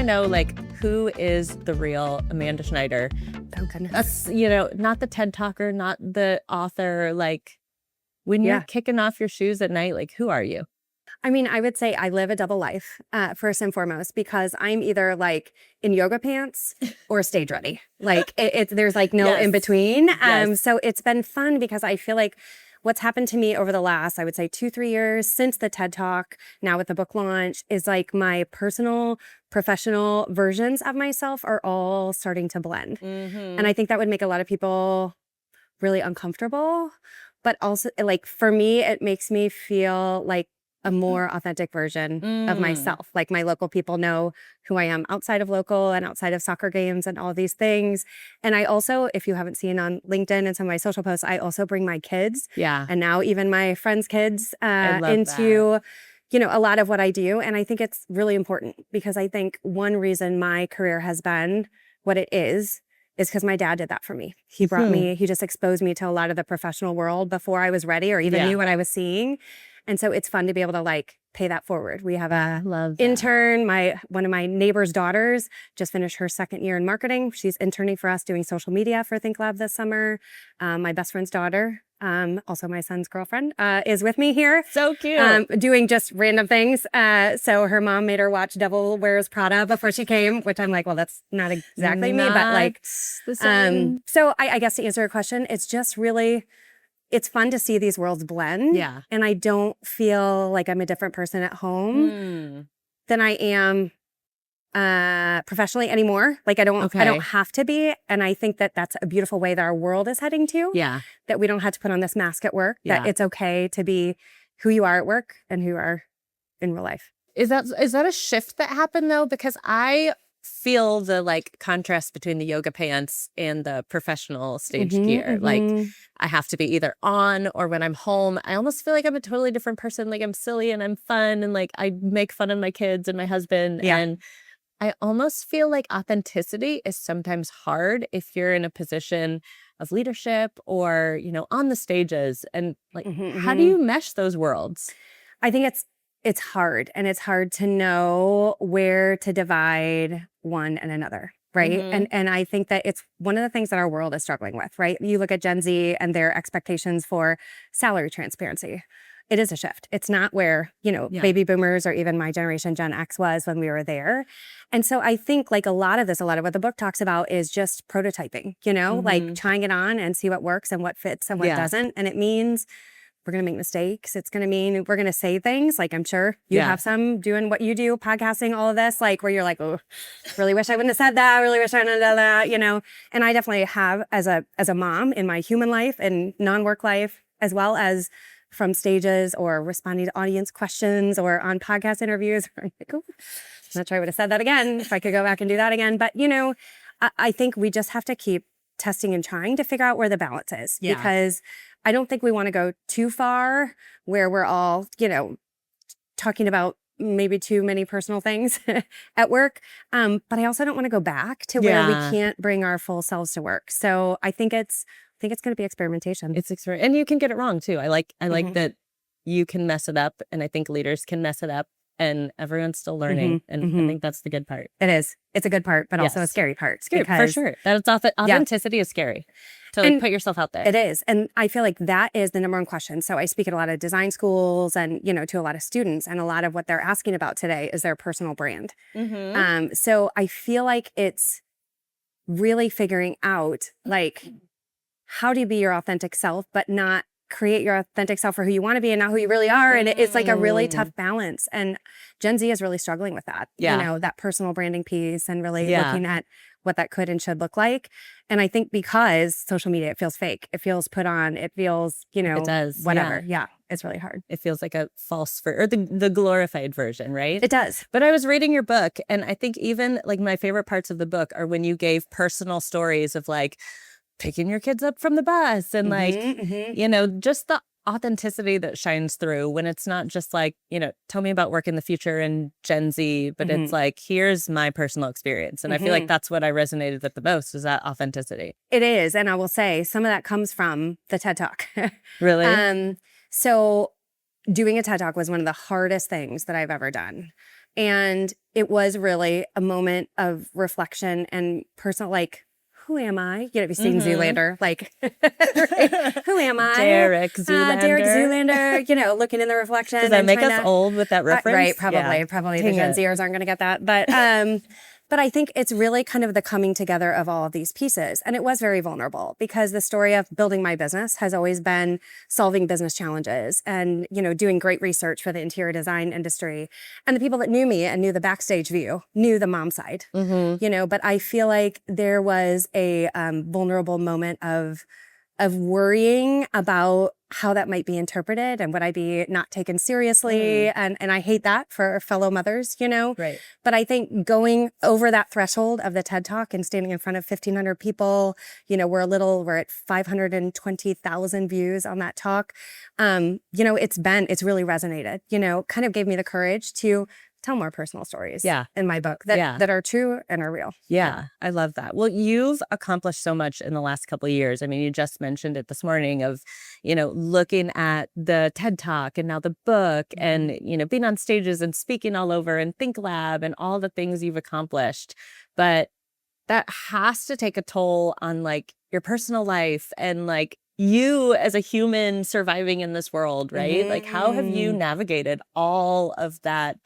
to know, like, who is the real Amanda Schneider? Oh, goodness. That's, you know, not the TED talker, not the author. Like, when you're kicking off your shoes at night, like, who are you? I mean, I would say I live a double life, first and foremost, because I'm either like in yoga pants or stage ready. Like there's like no in between. So it's been fun because I feel like what's happened to me over the last, I would say 2-3 years since the TED Talk, now with the book launch, is like my personal, professional versions of myself are all starting to blend. And I think that would make a lot of people really uncomfortable. But also, like, for me, it makes me feel like a more authentic version of myself. Like, my local people know who I am outside of local and outside of soccer games and all these things. And I also, if you haven't seen on LinkedIn and some of my social posts, I also bring my kids. And now even my friends' kids into, you know, a lot of what I do. And I think it's really important because I think one reason my career has been what it is because my dad did that for me. He brought me, he just exposed me to a lot of the professional world before I was ready or even knew what I was seeing. And so it's fun to be able to like pay that forward. We have a intern, one of my neighbor's daughters just finished her 2nd year in marketing. She's interning for us doing social media for Think Lab this summer. My best friend's daughter, also my son's girlfriend, is with me here. So cute. Doing just random things. So her mom made her watch Devil Wears Prada before she came, which I'm like, well, that's not exactly me, but like, the same. so I guess to answer your question, it's just really, it's fun to see these worlds blend. And I don't feel like I'm a different person at home than I am professionally anymore. Like I don't have to be. And I think that that's a beautiful way that our world is heading to. That we don't have to put on this mask at work, that it's okay to be who you are at work and who you are in real life. Is that a shift that happened though? Because I feel the like contrast between the yoga pants and the professional stage gear. Like I have to be either on or when I'm home, I almost feel like I'm a totally different person. Like I'm silly and I'm fun and like I make fun of my kids and my husband. And I almost feel like authenticity is sometimes hard if you're in a position of leadership or, you know, on the stages. And like, how do you mesh those worlds? I think it's hard, and it's hard to know where to divide one and another, right? And I think that it's one of the things that our world is struggling with, right? You look at Gen Z and their expectations for salary transparency. It is a shift. It's not where, you know, baby boomers or even my generation, Gen X, was when we were there. And so I think like a lot of what the book talks about is just prototyping, you know, like trying it on and see what works and what fits and what doesn't. And it means we're going to make mistakes. It's going to mean we're going to say things like, I'm sure you have some doing what you do, podcasting, all of this, like where you're like, oh, really wish I wouldn't have said that. Really wish I hadn't done that, you know? And I definitely have as a mom in my human life and non-work life, as well as from stages or responding to audience questions or on podcast interviews. I'm like, oh, I'm not sure I would have said that again if I could go back and do that again. But, you know, I think we just have to keep testing and trying to figure out where the balance is because I don't think we want to go too far where we're all, you know, talking about maybe too many personal things at work. But I also don't want to go back to where we can't bring our full selves to work. So I think it's going to be experimentation. And you can get it wrong too. I like that you can mess it up, and I think leaders can mess it up, and everyone's still learning. And I think that's the good part. It is. It's a good part, but also a scary part. Scary, for sure. That's authenticity is scary. To like put yourself out there. It is. And I feel like that is the number one question. So I speak at a lot of design schools and, you know, to a lot of students, and a lot of what they're asking about today is their personal brand. So I feel like it's really figuring out like, how do you be your authentic self, but not create your authentic self for who you want to be and not who you really are. And it's like a really tough balance. And Gen Z is really struggling with that, you know, that personal branding piece and really looking at what that could and should look like. And I think because social media, it feels fake. It feels put on. It feels, you know, it does. Whatever. Yeah. It's really hard. It feels like a false or the glorified version, right? It does. But I was reading your book, and I think even like my favorite parts of the book are when you gave personal stories of like picking your kids up from the bus and like, you know, just the authenticity that shines through when it's not just like, you know, tell me about work in the future and Gen Z, but it's like, here's my personal experience. And I feel like that's what I resonated with the most, is that authenticity. It is. And I will say some of that comes from the TED Talk. Really? So doing a TED Talk was one of the hardest things that I've ever done. And it was really a moment of reflection and personal, like, who am I? Have you seen Zoolander? Like, who am I? Derek Zoolander. Derek Zoolander, looking in the reflection. Does that make us old with that reference? Right, probably. Yeah. Probably the Gen Zers aren't going to get that. But I think it's really kind of the coming together of all of these pieces. And it was very vulnerable because the story of building my business has always been solving business challenges and, doing great research for the interior design industry. And the people that knew me and knew the backstage view knew the mom side, but I feel like there was a vulnerable moment of worrying about how that might be interpreted and would I be not taken seriously. And I hate that for fellow mothers, Right. But I think going over that threshold of the TED Talk and standing in front of 1,500 people, we're at 520,000 views on that talk. It's really resonated, kind of gave me the courage to tell more personal stories in my book that are true and are real. Yeah, I love that. Well, you've accomplished so much in the last couple of years. I mean, you just mentioned it this morning of, looking at the TED Talk and now the book and, being on stages and speaking all over and Think Lab and all the things you've accomplished. But that has to take a toll on like your personal life and like you as a human surviving in this world, right? Like, how have you navigated all of that,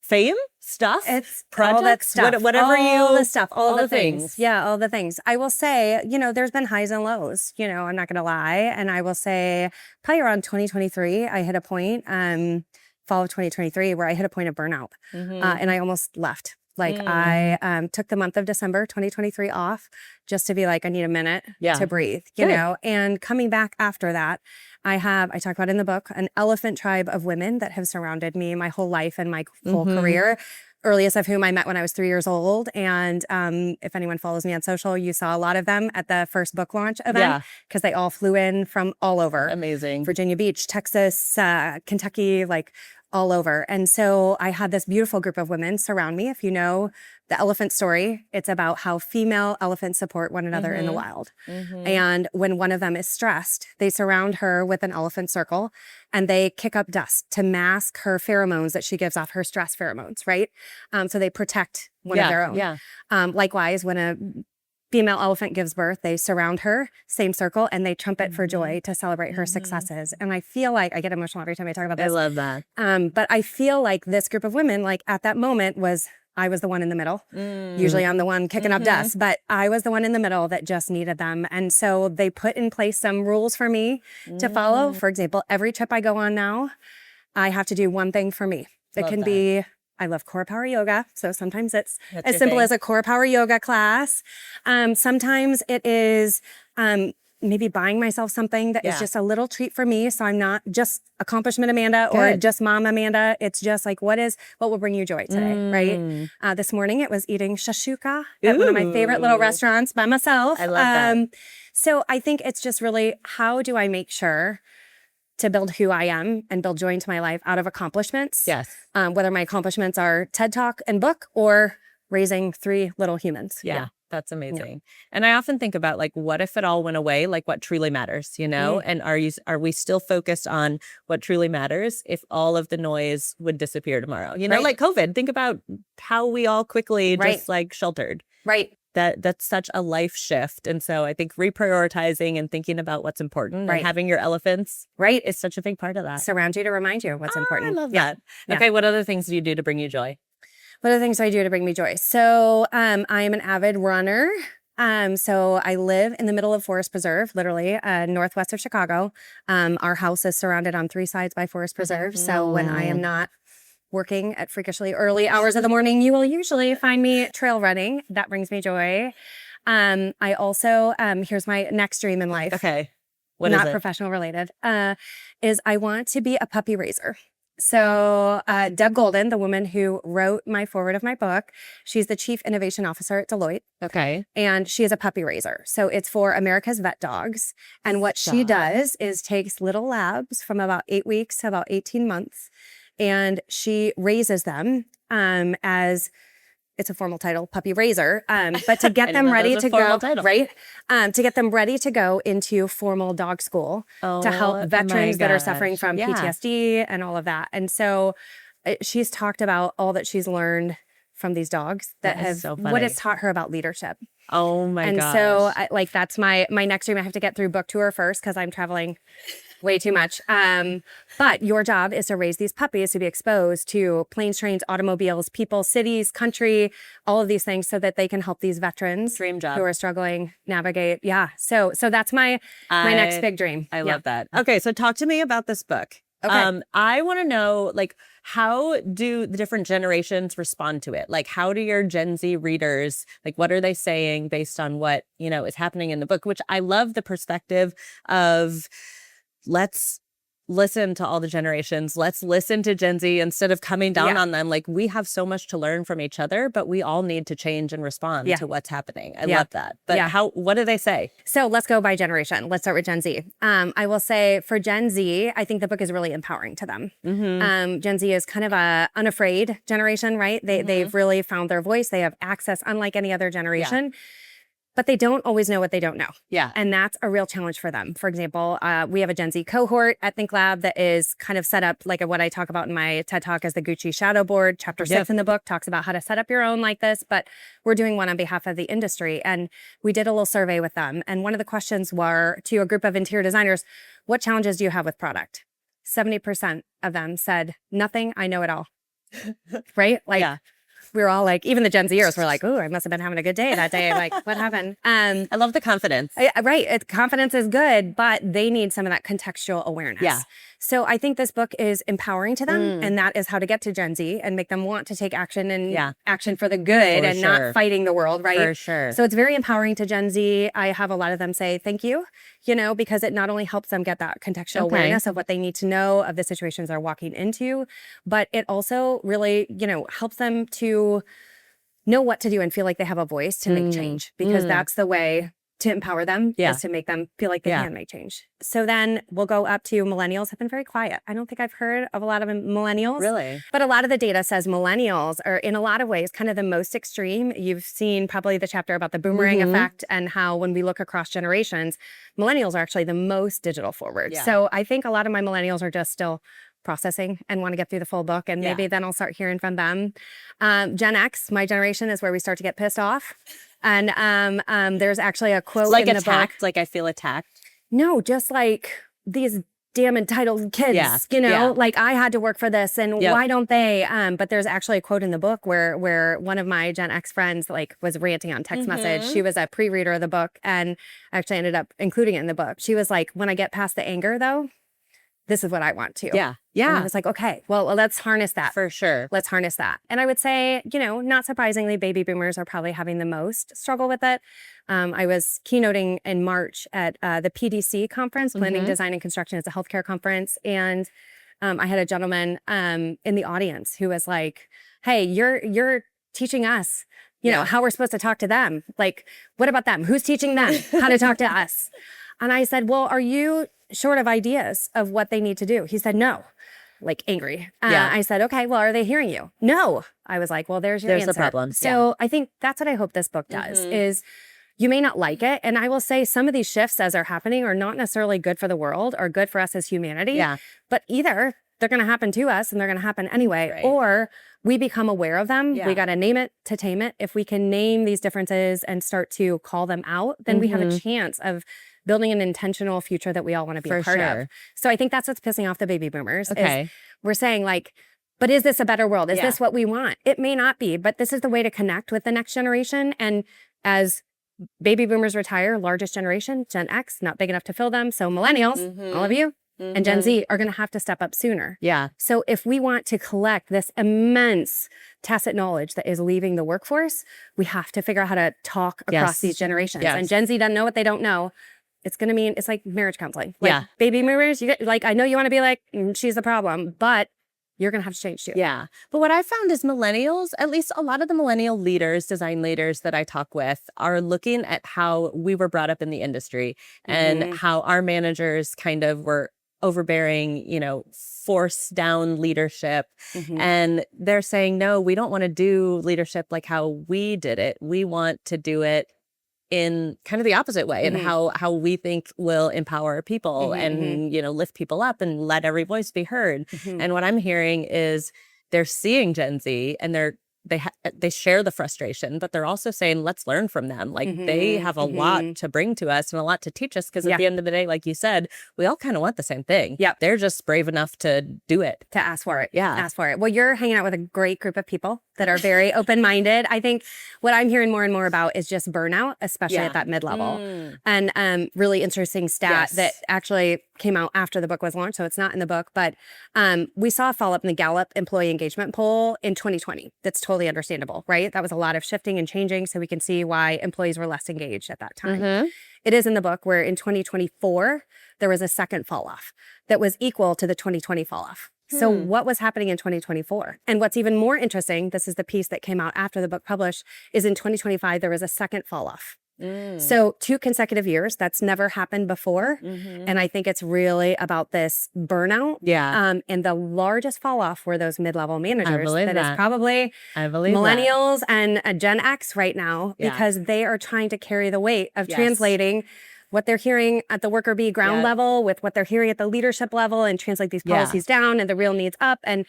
fame stuff? It's projects, all that stuff, whatever all the stuff, all the things. things. Yeah, all the things. I will say, there's been highs and lows, I'm not going to lie. And I will say probably around 2023, I hit a point, fall of 2023, where I hit a point of burnout and I almost left. Like I took the month of December 2023 off just to be like, I need a minute to breathe, and coming back after that, I talk about in the book, an elephant tribe of women that have surrounded me my whole life and my whole career, earliest of whom I met when I was 3 years old. And if anyone follows me on social, you saw a lot of them at the first book launch event because they all flew in from all over. Amazing. Virginia Beach, Texas, Kentucky, like all over. And so I had this beautiful group of women surround me. If you know the elephant story, it's about how female elephants support one another in the wild. And when one of them is stressed, they surround her with an elephant circle and they kick up dust to mask her pheromones that she gives off, her stress pheromones, right? So they protect one of their own. Likewise, when a female elephant gives birth, they surround her, same circle, and they trumpet for joy to celebrate her successes. And I feel like, I get emotional every time I talk about this. I love that. But I feel like this group of women, like at that moment I was the one in the middle. Usually I'm the one kicking up dust, but I was the one in the middle that just needed them. And so they put in place some rules for me to follow. For example, every trip I go on now, I have to do one thing for me. It can be, I love core power yoga. So sometimes it's as simple as a core power yoga class. Sometimes it is maybe buying myself something that is just a little treat for me. So I'm not just accomplishment Amanda or just mom Amanda. It's just like, what will bring you joy today, right? This morning it was eating shashuka at one of my favorite little restaurants by myself. I love that. So I think it's just really, how do I make sure to build who I am and build joy into my life out of accomplishments? Yes. Whether my accomplishments are TED Talk and book or raising 3 little humans. Yeah. That's amazing. And I often think about like, what if it all went away? Like what truly matters, And are we still focused on what truly matters if all of the noise would disappear tomorrow? Like COVID, think about how we all quickly just like sheltered. Right. That's such a life shift. And so I think reprioritizing and thinking about what's important and having your elephants is such a big part of that. Surround you to remind you of what's important. I love that. Okay. What other things do you do to bring you joy? What are the things I do to bring me joy? So I am an avid runner. So I live in the middle of Forest Preserve, literally northwest of Chicago. Our house is surrounded on 3 sides by Forest Preserve. So when I am not working at freakishly early hours of the morning, you will usually find me trail running. That brings me joy. I also, here's my next dream in life. Okay. What is it? Not professional related, is I want to be a puppy raiser. So Deb Golden, the woman who wrote my foreword of my book, she's the Chief Innovation Officer at Deloitte. Okay. And she is a puppy raiser. So it's for America's vet dogs. And what she does is takes little labs from about 8 weeks to about 18 months, and she raises them as, it's a formal title, puppy raiser, but to get them ready to go, to get them ready to go into formal dog school to help veterans that are suffering from PTSD and all of that. And so she's talked about all that she's learned from these dogs that have so what funny. it's taught her about leadership. Oh my And gosh. so like that's my next dream. I have to get through book tour first because I'm traveling way too much. But your job is to raise these puppies to be exposed to planes, trains, automobiles, people, cities, country, all of these things so that they can help these veterans Dream job. who are struggling navigate. Yeah. So that's my next big dream. I love that. Okay. So talk to me about this book. Okay. I want to know, like, how do the different generations respond to it? Like, how do your Gen Z readers, like, what are they saying based on what, is happening in the book? Which I love the perspective of, let's listen to all the generations. Let's listen to Gen Z instead of coming down on them. Like, we have so much to learn from each other, but we all need to change and respond to what's happening. I love that. But what do they say? So let's go by generation. Let's start with Gen Z. I will say for Gen Z, I think the book is really empowering to them. Gen Z is kind of a unafraid generation, right? They've really found their voice. They have access unlike any other generation. But they don't always know what they don't know. Yeah. And that's a real challenge for them. For example, we have a Gen Z cohort at Think Lab that is kind of set up like what I talk about in my TED Talk as the Gucci Shadow Board. Chapter 6 in the book talks about how to set up your own like this, but we're doing one on behalf of the industry. And we did a little survey with them. And one of the questions were to a group of interior designers, what challenges do you have with product? 70% of them said, nothing, I know it all. Right? Like, we were all like, even the Gen Zers were like, "Ooh, I must have been having a good day that day." Like, what happened? I love the confidence. Right. Confidence is good, but they need some of that contextual awareness. Yeah. So I think this book is empowering to them, and that is how to get to Gen Z and make them want to take action and action for the good and not fighting the world, right? For sure. So it's very empowering to Gen Z. I have a lot of them say thank you, because it not only helps them get that contextual awareness of what they need to know of the situations they're walking into, but it also really, helps them to know what to do and feel like they have a voice to make change, because that's the way to empower them is to make them feel like they can make change. So then we'll go up to millennials have been very quiet. I don't think I've heard of a lot of millennials. Really? But a lot of the data says millennials are in a lot of ways kind of the most extreme. You've seen probably the chapter about the boomerang effect and how when we look across generations, millennials are actually the most digital forward. So I think a lot of my millennials are just still processing and want to get through the full book, and maybe then I'll start hearing from them. Gen X, my generation, is where we start to get pissed off. And there's actually a quote like in the attacked, book. like I feel attacked. No, just like these damn entitled kids, like I had to work for this and why don't they? But there's actually a quote in the book where one of my Gen X friends like was ranting on text message. She was a pre-reader of the book and actually ended up including it in the book. She was like, when I get past the anger though, this is what I want to. Yeah. And I was like, okay, well, let's harness that. For sure. Let's harness that. And I would say, not surprisingly, baby boomers are probably having the most struggle with it. I was keynoting in March at the PDC conference, Planning, Design, and Construction. It's a healthcare conference. And I had a gentleman in the audience who was like, hey, you're teaching us, how we're supposed to talk to them. Like, what about them? Who's teaching them how to talk to us? And I said, well, are you short of ideas of what they need to do? He said, no, like angry. I said, okay, well, are they hearing you? No. I was like, well, there's your answer. The problem. So I think that's what I hope this book does is you may not like it. And I will say some of these shifts as they're happening are not necessarily good for the world or good for us as humanity. Yeah. But either they're going to happen to us and they're going to happen anyway, or we become aware of them. We got to name it to tame it. If we can name these differences and start to call them out, then we have a chance of building an intentional future that we all want to be a part of. So I think that's what's pissing off the baby boomers. Is we're saying like, but is this a better world? Is this what we want? It may not be, but this is the way to connect with the next generation. And as baby boomers retire, largest generation, Gen X, not big enough to fill them. So millennials, all of you, and Gen Z are going to have to step up sooner. Yeah. So if we want to collect this immense tacit knowledge that is leaving the workforce, we have to figure out how to talk across these generations. And Gen Z doesn't know what they don't know. It's going to mean, it's like marriage counseling. Like baby boomers, you get like, I know you want to be like, she's the problem, but you're going to have to change too. Yeah. But what I found is millennials, at least a lot of the millennial leaders, design leaders that I talk with are looking at how we were brought up in the industry and how our managers kind of were overbearing, force down leadership. And they're saying, no, we don't want to do leadership like how we did it. We want to do it in kind of the opposite way and how we think will empower people and, lift people up and let every voice be heard. And what I'm hearing is they're seeing Gen Z and they share the frustration, but they're also saying, let's learn from them. Like they have a lot to bring to us and a lot to teach us. Because at the end of the day, like you said, we all kind of want the same thing. Yeah. They're just brave enough to do it. To ask for it. Yeah. Ask for it. Well, you're hanging out with a great group of people that are very open-minded. I think what I'm hearing more and more about is just burnout, especially at that mid-level. And really interesting stat that actually came out after the book was launched, so it's not in the book, but we saw a follow-up in the Gallup employee engagement poll in 2020. That's totally understandable, right? That was a lot of shifting and changing, so we can see why employees were less engaged at that time. It is in the book where in 2024, there was a second fall-off that was equal to the 2020 fall-off. So what was happening in 2024? And what's even more interesting, this is the piece that came out after the book published, is in 2025, there was a second fall off. So 2 consecutive years, that's never happened before. And I think it's really about this burnout. And the largest fall off were those mid-level managers. That is probably millennials and Gen X right now, because they are trying to carry the weight of translating what they're hearing at the worker bee ground level with what they're hearing at the leadership level and translate these policies down and the real needs up. And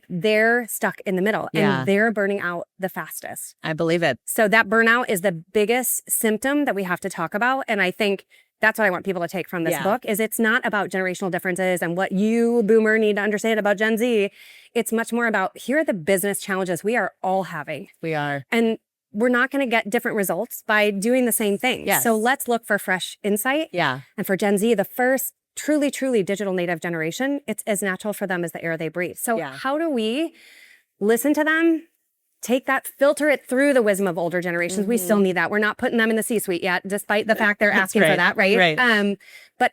they're stuck in the middle and they're burning out the fastest. I believe it. So that burnout is the biggest symptom that we have to talk about. And I think that's what I want people to take from this book is it's not about generational differences and what you boomer need to understand about Gen Z. It's much more about here are the business challenges we are all having. We are. And we're not going to get different results by doing the same thing. So let's look for fresh insight. And for Gen Z, the first truly, truly digital native generation, it's as natural for them as the air they breathe. So how do we listen to them, take that, filter it through the wisdom of older generations? We still need that. We're not putting them in the C-suite yet, despite the fact they're asking for that, right?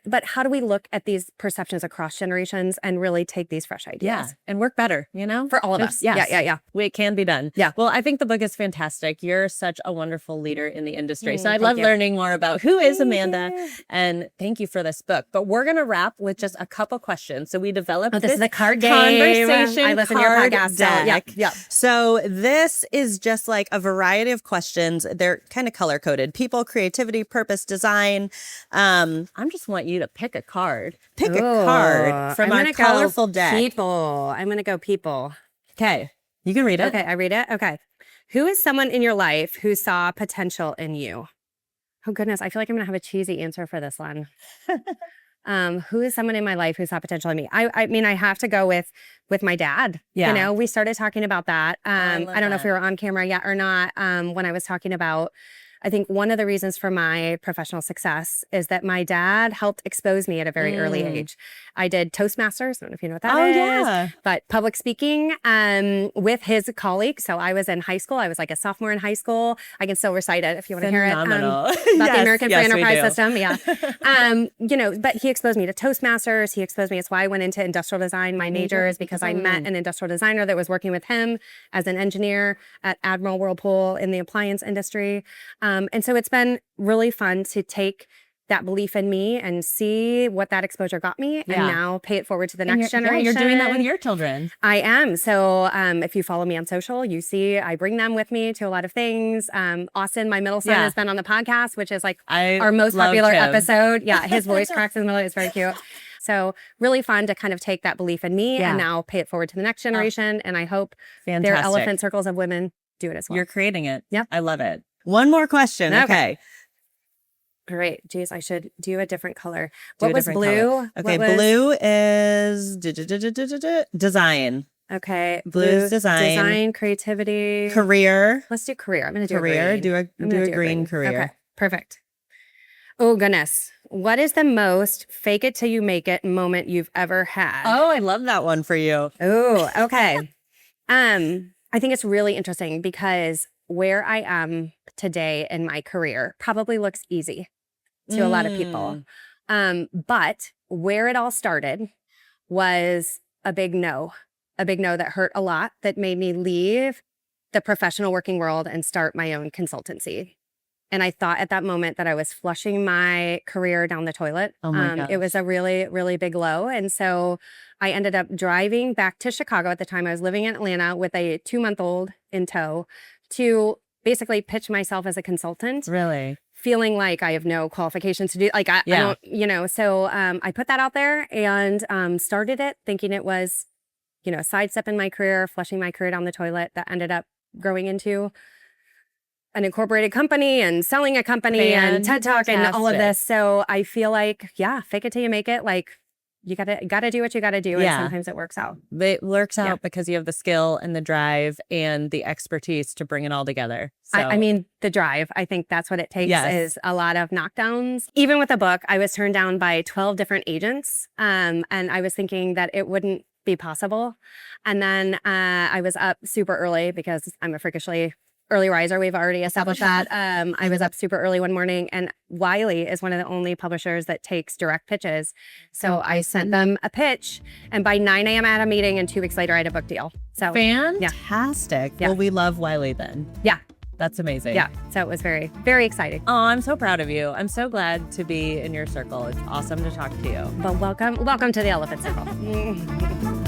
But how do we look at these perceptions across generations and really take these fresh ideas? And work better, you know? For all of us. It can be done. Well, I think the book is fantastic. You're such a wonderful leader in the industry. So I love learning more about who is Amanda. And thank you for this book. But we're going to wrap with just a couple questions. So we developed this is a card game. Conversation I listen to your podcast. Deck. So this is just like a variety of questions. They're kind of color coded. People, creativity, purpose, design. I just want you to pick a card. Pick a card from our colorful deck. People. I'm going to go people. Okay. You can read it. Okay. I read it. Okay. Who is someone in your life who saw potential in you? Oh, goodness. I feel like I'm going to have a cheesy answer for this one. Who is someone in my life who saw potential in me? I mean, I have to go with my dad. You know, we started talking about that. I don't know if we were on camera yet or not. When I was talking about, I think one of the reasons for my professional success is that my dad helped expose me at a very early age. I did Toastmasters. I don't know if you know what that is. But public speaking with his colleagues. So I was in high school. I was like a sophomore in high school. I can still recite it if you want to hear it. About the American Free Enterprise System. You know, but he exposed me to Toastmasters. He exposed me. It's why I went into industrial design. My major is because I met an industrial designer that was working with him as an engineer at Admiral Whirlpool in the appliance industry. And so it's been really fun to take that belief in me and see what that exposure got me and now pay it forward to the next generation. You're doing that with your children. I am. So if you follow me on social, you see I bring them with me to a lot of things. Austin, my middle son, has been on the podcast, which is like our most popular episode. His voice cracks in the middle. It's very cute. So really fun to kind of take that belief in me and now pay it forward to the next generation. And I hope their elephant circles of women do it as well. You're creating it. I love it. One more question. Okay. All right. Geez, I should do a different color. What was blue? Color. Okay. Blue is design. Okay. Blue is design. Design, creativity. Career. Let's do career. I'm going to do career. a green. Do a green career. Okay. Perfect. Oh, goodness. What is the most fake it till you make it moment you've ever had? Oh, I love that one for you. Oh, okay. I think it's really interesting because where I am today in my career probably looks easy to a lot of people. But where it all started was a big no that hurt a lot, that made me leave the professional working world and start my own consultancy. And I thought at that moment that I was flushing my career down the toilet. Oh my gosh. It was a really, really big low. And so I ended up driving back to Chicago. At the time I was living in Atlanta with a 2-month-old in tow to basically pitch myself as a consultant. Really? Feeling like I have no qualifications to do, like I don't, you know, so I put that out there and started it thinking it was, sidestepping my career, flushing my career down the toilet that ended up growing into an incorporated company and selling a company and TED Talk and all of this. So I feel like, fake it till you make it. Like you gotta do what you gotta do. And sometimes it works out. It works out because you have the skill and the drive and the expertise to bring it all together. So. I mean, the drive, I think that's what it takes is a lot of knockdowns. Even with the book, I was turned down by 12 different agents. And I was thinking that it wouldn't be possible. And then I was up super early because I'm a freakishly early riser. We've already established that. I was up super early one morning, and Wiley is one of the only publishers that takes direct pitches. So I sent them a pitch, and by 9 a.m. I had a meeting, and 2 weeks later I had a book deal. So fantastic. Well, we love Wiley then. Yeah. That's amazing. Yeah. So it was very, very exciting. Oh, I'm so proud of you. I'm so glad to be in your circle. It's awesome to talk to you. But welcome to the Elephant Circle.